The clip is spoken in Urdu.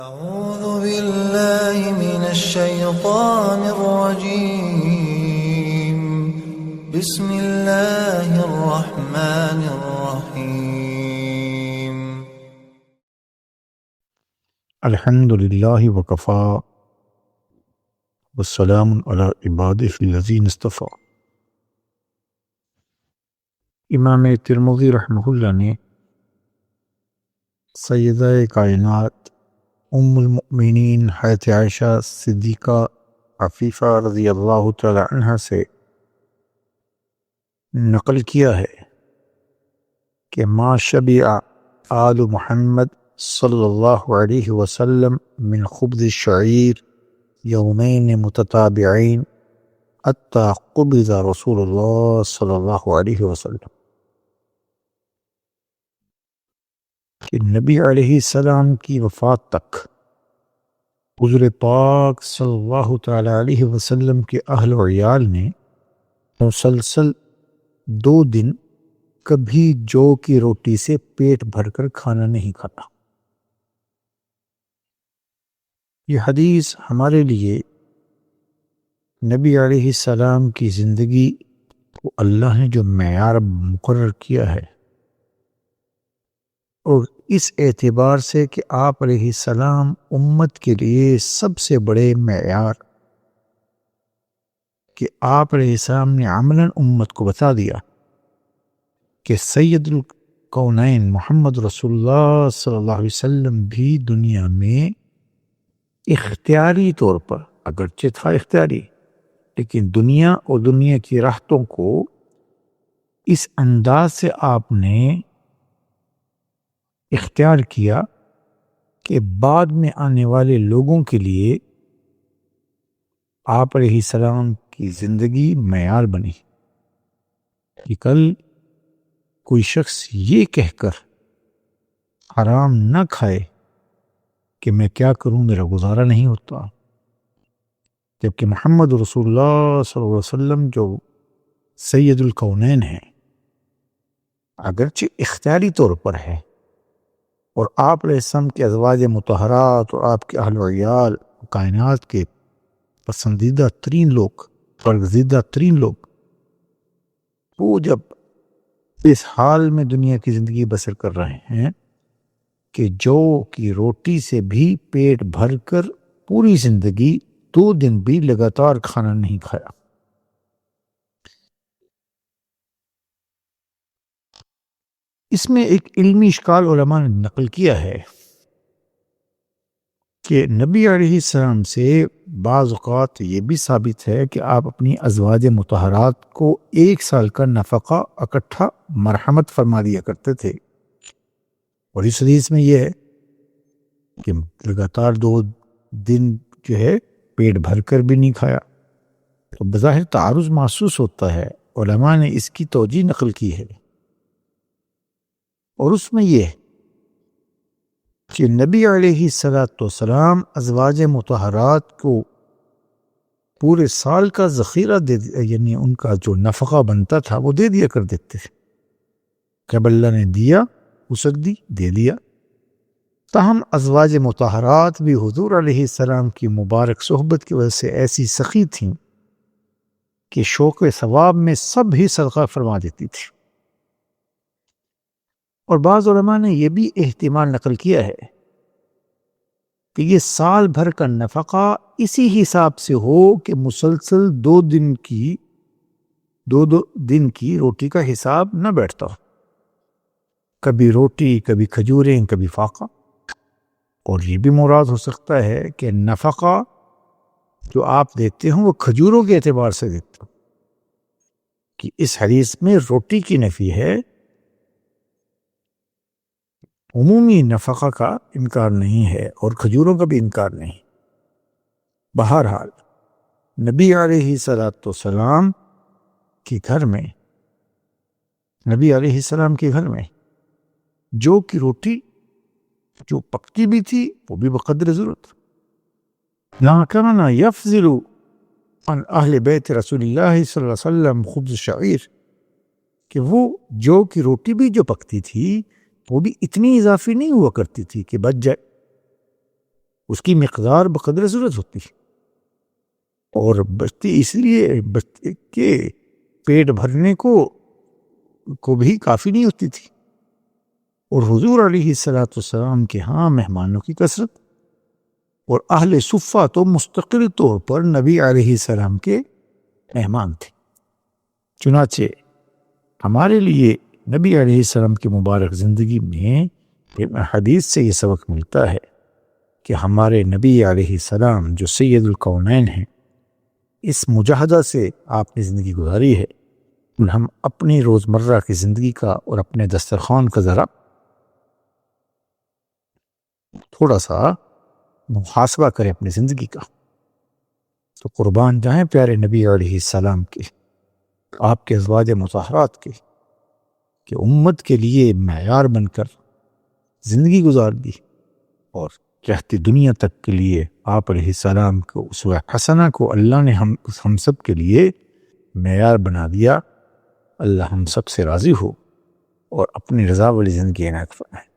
أعوذ بالله من الشيطان الرجيم. بسم الله الرحمن الرحيم. الحمد للہ وکفا والسلام علی عبادہ الذین اصطفیٰ۔ امام ترمذی رحمہ اللہ نے سیدہ کائنات ام المؤمنین حضرت عائشہ صدیقہ عفیفہ رضی اللہ تعالی عنہ سے نقل کیا ہے کہ ما شبع آل محمد صلی اللہ علیہ وسلم من خبز الشعیر یومین متتابعین حتی قبض رسول اللہ صلی اللہ علیہ وسلم، کہ نبی علیہ السلام کی وفات تک حضور پاک صلی اللہ تعالی علیہ وسلم کے اہل و عیال نے مسلسل 2 دن کبھی جو کی روٹی سے پیٹ بھر کر کھانا نہیں کھاتا۔ یہ حدیث ہمارے لیے نبی علیہ السلام کی زندگی کو اللہ نے جو معیار مقرر کیا ہے، اور اس اعتبار سے کہ آپ علیہ السلام امت کے لیے سب سے بڑے معیار، کہ آپ علیہ السلام نے عملاً امت کو بتا دیا کہ سید الکونین محمد رسول اللہ صلی اللہ علیہ وسلم بھی دنیا میں اختیاری طور پر، اگرچہ تھا اختیاری، لیکن دنیا اور دنیا کی راحتوں کو اس انداز سے آپ نے اختیار کیا کہ بعد میں آنے والے لوگوں کے لیے آپ علیہ السلام کی زندگی معیار بنی کہ کل کوئی شخص یہ کہہ کر حرام نہ کھائے کہ میں کیا کروں، میرا گزارا نہیں ہوتا، جبکہ محمد رسول اللہ صلی اللہ علیہ وسلم جو سید الکونین ہیں، اگرچہ اختیاری طور پر ہے، اور آپ علیہ السلام کے ازواج مطہرات اور آپ کے اہل و عیال کائنات کے پسندیدہ ترین لوگ، برگزیدہ ترین لوگ، وہ جب اس حال میں دنیا کی زندگی بسر کر رہے ہیں کہ جو کی روٹی سے بھی پیٹ بھر کر پوری زندگی 2 دن بھی لگاتار کھانا نہیں کھایا۔ اس میں ایک علمی اشکال علماء نے نقل کیا ہے کہ نبی علیہ السلام سے بعض اوقات یہ بھی ثابت ہے کہ آپ اپنی ازواج مطہرات کو 1 سال کا نفقہ اکٹھا مرحمت فرما دیا کرتے تھے، اور اس حدیث میں یہ ہے کہ لگاتار 2 دن جو ہے پیٹ بھر کر بھی نہیں کھایا، تو بظاہر تعارض محسوس ہوتا ہے۔ علماء نے اس کی توجیہ نقل کی ہے، اور اس میں یہ کہ نبی علیہ السلام ازواج مطہرات کو پورے سال کا ذخیرہ یعنی ان کا جو نفقہ بنتا تھا وہ دے دیا کر دیتے تھے، جب اللہ نے دیا وسعت دی، دے دیا۔ تاہم ازواج مطہرات بھی حضور علیہ السلام کی مبارک صحبت کی وجہ سے ایسی سخی تھیں کہ شوق ثواب میں سب ہی صدقہ فرما دیتی تھی۔ اور بعض علماء نے یہ بھی احتمال نقل کیا ہے کہ یہ سال بھر کا نفقہ اسی حساب سے ہو کہ مسلسل 2 دن کی روٹی کا حساب نہ بیٹھتا ہو، کبھی روٹی، کبھی کھجوریں، کبھی فاقہ۔ اور یہ بھی مراد ہو سکتا ہے کہ نفقہ جو آپ دیتے ہوں وہ کھجوروں کے اعتبار سے دیتے ہوں، کہ اس حدیث میں روٹی کی نفی ہے، عمومی نفقہ کا انکار نہیں ہے اور کھجوروں کا بھی انکار نہیں۔ بہرحال نبی علیہ السلام کے گھر میں، نبی علیہ السلام کے گھر میں جو کی روٹی جو پکتی بھی تھی وہ بھی بقدر ضرورت۔ لا کان یفضل عن اہل بیت رسول اللہ صلی اللہ علیہ وسلم خبز شعیر، کہ وہ جو کی روٹی بھی جو پکتی تھی وہ بھی اتنی اضافی نہیں ہوا کرتی تھی کہ بچ جائے، اس کی مقدار بقدر ضرورت ہوتی ہے، اور بچتی اس لیے بچے کے پیٹ بھرنے کو بھی کافی نہیں ہوتی تھی۔ اور حضور علیہ السلام کے ہاں مہمانوں کی کثرت، اور اہل صفہ تو مستقل طور پر نبی علیہ السلام کے مہمان تھے۔ چنانچہ ہمارے لیے نبی علیہ السلام کی مبارک زندگی میں حدیث سے یہ سبق ملتا ہے کہ ہمارے نبی علیہ السلام جو سید الکونین ہیں، اس مجاہدہ سے آپ نے زندگی گزاری ہے۔ ہم اپنی روزمرہ کی زندگی کا اور اپنے دسترخوان کا ذرا تھوڑا سا محاسبہ کریں اپنی زندگی کا، تو قربان جائیں پیارے نبی علیہ السلام کے، آپ کے ازواج مطہرات کے، کہ امت کے لیے معیار بن کر زندگی گزار دی، اور رہتی دنیا تک کے لیے آپ علیہ السلام کو اسوہ حسنہ کو اللہ نے ہم سب کے لیے معیار بنا دیا۔ اللہ ہم سب سے راضی ہو اور اپنی رضا والی زندگی عنایت فرمائے۔